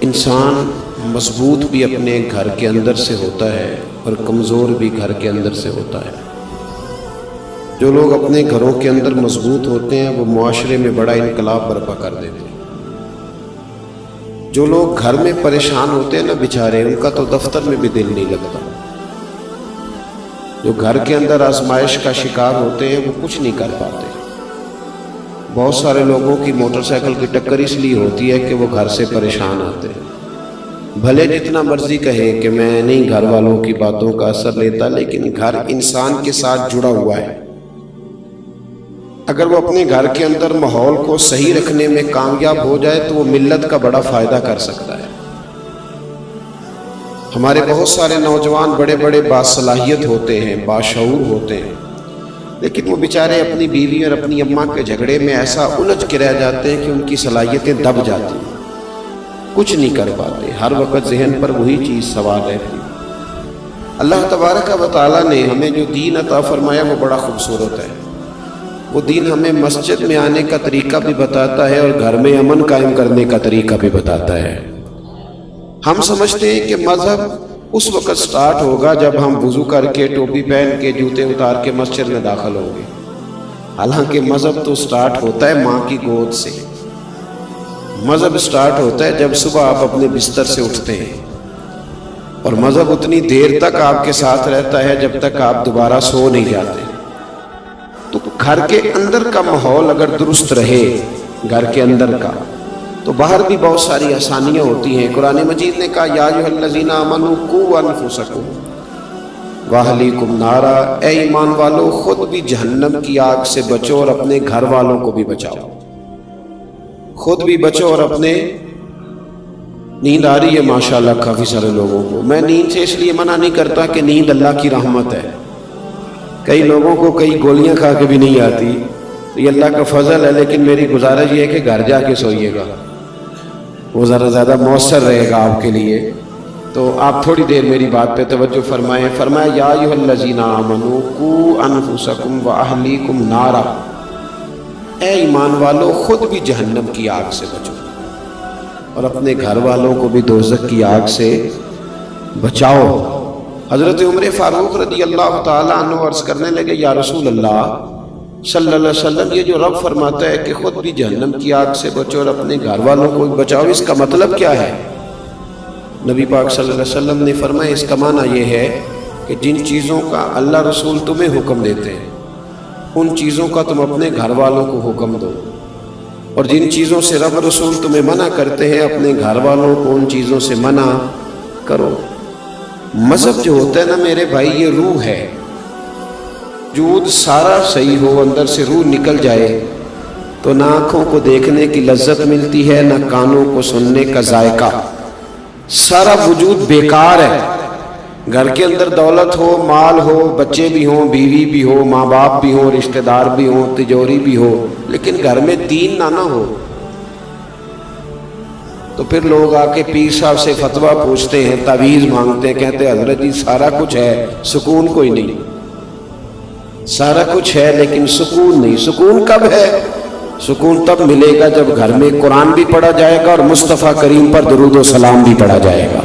انسان مضبوط بھی اپنے گھر کے اندر سے ہوتا ہے اور کمزور بھی گھر کے اندر سے ہوتا ہے۔ جو لوگ اپنے گھروں کے اندر مضبوط ہوتے ہیں وہ معاشرے میں بڑا انقلاب برپا کر دیتے ہیں۔ جو لوگ گھر میں پریشان ہوتے ہیں نا بیچارے، ان کا تو دفتر میں بھی دل نہیں لگتا۔ جو گھر کے اندر آزمائش کا شکار ہوتے ہیں وہ کچھ نہیں کر پاتے۔ بہت سارے لوگوں کی موٹر سائیکل کی ٹکر اس لیے ہوتی ہے کہ وہ گھر سے پریشان آتے ہیں۔ بھلے جتنا مرضی کہے کہ میں نہیں گھر والوں کی باتوں کا اثر لیتا، لیکن گھر انسان کے ساتھ جڑا ہوا ہے۔ اگر وہ اپنے گھر کے اندر ماحول کو صحیح رکھنے میں کامیاب ہو جائے تو وہ ملت کا بڑا فائدہ کر سکتا ہے۔ ہمارے بہت سارے نوجوان بڑے بڑے باصلاحیت ہوتے ہیں، باشعور ہوتے ہیں، لیکن وہ بیچارے اپنی بیوی اور اپنی اماں کے جھگڑے میں ایسا الجھ کے رہ جاتے ہیں کہ ان کی صلاحیتیں دب جاتی ہیں، کچھ نہیں کر پاتے، ہر وقت ذہن پر وہی چیز سوار رہتی۔ اللہ تبارک و تعالیٰ نے ہمیں جو دین عطا فرمایا وہ بڑا خوبصورت ہے۔ وہ دین ہمیں مسجد میں آنے کا طریقہ بھی بتاتا ہے اور گھر میں امن قائم کرنے کا طریقہ بھی بتاتا ہے۔ ہم سمجھتے ہیں کہ مذہب اس وقت سٹارٹ ہوگا جب ہم وضو کر کے، ٹوپی پہن کے، جوتے اتار کے مسجد میں داخل ہوں گے۔ حالانکہ مذہب تو سٹارٹ ہوتا ہے ماں کی گود سے۔ مذہب سٹارٹ ہوتا ہے جب صبح آپ اپنے بستر سے اٹھتے ہیں، اور مذہب اتنی دیر تک آپ کے ساتھ رہتا ہے جب تک آپ دوبارہ سو نہیں جاتے۔ تو گھر کے اندر کا ماحول اگر درست رہے، گھر کے اندر کا، تو باہر بھی بہت ساری آسانیاں ہوتی ہیں۔ قرآن مجید نے کہا یا ایھا الذین آمنوا قوا انفسکم واہلیکم نارا، اے ایمان والو خود بھی جہنم کی آگ سے بچو اور اپنے گھر والوں کو بھی بچاؤ۔ خود بھی بچو اور اپنے… نیند آ رہی ہے ماشاءاللہ کافی سارے لوگوں کو۔ میں نیند سے اس لیے منع نہیں کرتا کہ نیند اللہ کی رحمت ہے۔ کئی لوگوں کو کئی گولیاں کھا کے بھی نہیں آتی، تو یہ اللہ کا فضل ہے، لیکن میری گزارش یہ ہے کہ گھر جا کے سوئیے گا، وہ ذرا زیادہ مؤثر رہے گا آپ کے لیے۔ تو آپ تھوڑی دیر میری بات پہ توجہ فرمائیں۔ فرمایا یا ایھا الذین آمنوا قوا انفسکم واہلیکم نارا، اے ایمان والو خود بھی جہنم کی آگ سے بچو اور اپنے گھر والوں کو بھی دوزخ کی آگ سے بچاؤ۔ حضرت عمر فاروق رضی اللہ تعالیٰ عنہ عرض کرنے لگے یا رسول اللہ صلی اللہ علیہ وسلم، یہ جو رب فرماتا ہے کہ خود بھی جہنم کی آگ سے بچو اور اپنے گھر والوں کو بھی بچاؤ، اس کا مطلب کیا ہے؟ نبی پاک صلی اللہ علیہ وسلم نے فرمایا اس کا معنی یہ ہے کہ جن چیزوں کا اللہ رسول تمہیں حکم دیتے ہیں ان چیزوں کا تم اپنے گھر والوں کو حکم دو، اور جن چیزوں سے رب رسول تمہیں منع کرتے ہیں اپنے گھر والوں کو ان چیزوں سے منع کرو۔ مذہب جو ہوتا ہے نا میرے بھائی، یہ روح ہے۔ وجود سارا صحیح ہو، اندر سے روح نکل جائے تو نہ آنکھوں کو دیکھنے کی لذت ملتی ہے، نہ کانوں کو سننے کا ذائقہ، سارا وجود بیکار ہے۔ گھر کے اندر دولت ہو، مال ہو، بچے بھی ہوں، بیوی بھی ہو، ماں باپ بھی ہوں، رشتہ دار بھی ہوں، تجوری بھی ہو، لیکن گھر میں دین نہ ہو تو پھر لوگ آ کے پیر صاحب سے فتویٰ پوچھتے ہیں، تعویذ مانگتے ہیں، کہتے ہیں حضرت جی سارا کچھ ہے، سکون کوئی نہیں۔ سارا کچھ ہے لیکن سکون نہیں۔ سکون کب ہے؟ سکون تب ملے گا جب گھر میں قرآن بھی پڑھا جائے گا اور مصطفیٰ کریم پر درود و سلام بھی پڑھا جائے گا۔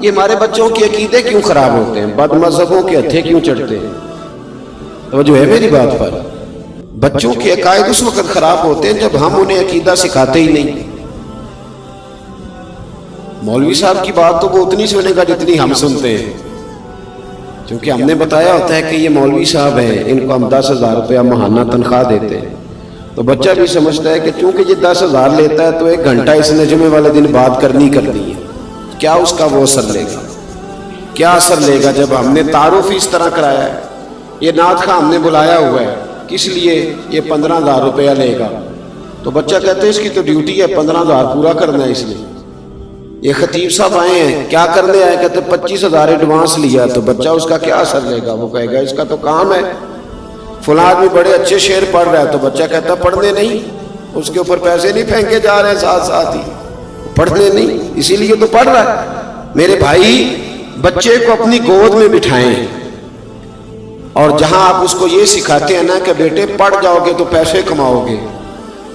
یہ ہمارے بچوں کے عقیدے کیوں خراب ہوتے ہیں؟ بد مذہبوں کے ہتھے کیوں چڑھتے ہیں؟ توجہ ہے میری بات پر؟ بچوں کے عقائد اس وقت خراب ہوتے ہیں جب ہم انہیں عقیدہ سکھاتے ہی نہیں۔ مولوی صاحب کی بات تو وہ اتنی سنے گا جتنی ہم سنتے ہیں، کیونکہ ہم نے بتایا ہوتا ہے کہ یہ مولوی صاحب ہیں، ان کو ہم 10,000 روپیہ ماہانہ تنخواہ دیتے ہیں، تو بچہ بھی سمجھتا ہے کہ چونکہ یہ 10,000 لیتا ہے تو 1 گھنٹہ اس نے جمعے والے دن بات کرنی ہے۔ کیا اس کا وہ اثر لے گا؟ کیا اثر لے گا جب ہم نے تعارف اس طرح کرایا ہے؟ یہ نعت خواہ ہم نے بلایا ہوا ہے، کس لیے؟ یہ 15,000 روپیہ لے گا، تو بچہ کہتے ہیں اس کی تو ڈیوٹی ہے، 15,000 پورا کرنا ہے اس لیے۔ یہ خطیب صاحب آئے ہیں، کیا کرنے آئے؟ کہتے 25,000 ایڈوانس لیا، تو بچہ اس کا کیا اثر لے گا؟ وہ کہے گا اس کا تو کام ہے۔ فلاں آدمی بڑے اچھے شعر پڑھ رہا ہے، تو بچہ کہتا پڑھنے نہیں، اس کے اوپر پیسے نہیں پھینکے جا رہے ہیں، ساتھ ساتھ ہی پڑھنے نہیں، اسی لیے تو پڑھ رہا ہے۔ میرے بھائی بچے کو اپنی گود میں بٹھائیں، اور جہاں آپ اس کو یہ سکھاتے ہیں نا کہ بیٹے پڑھ جاؤ گے تو پیسے کماؤ گے،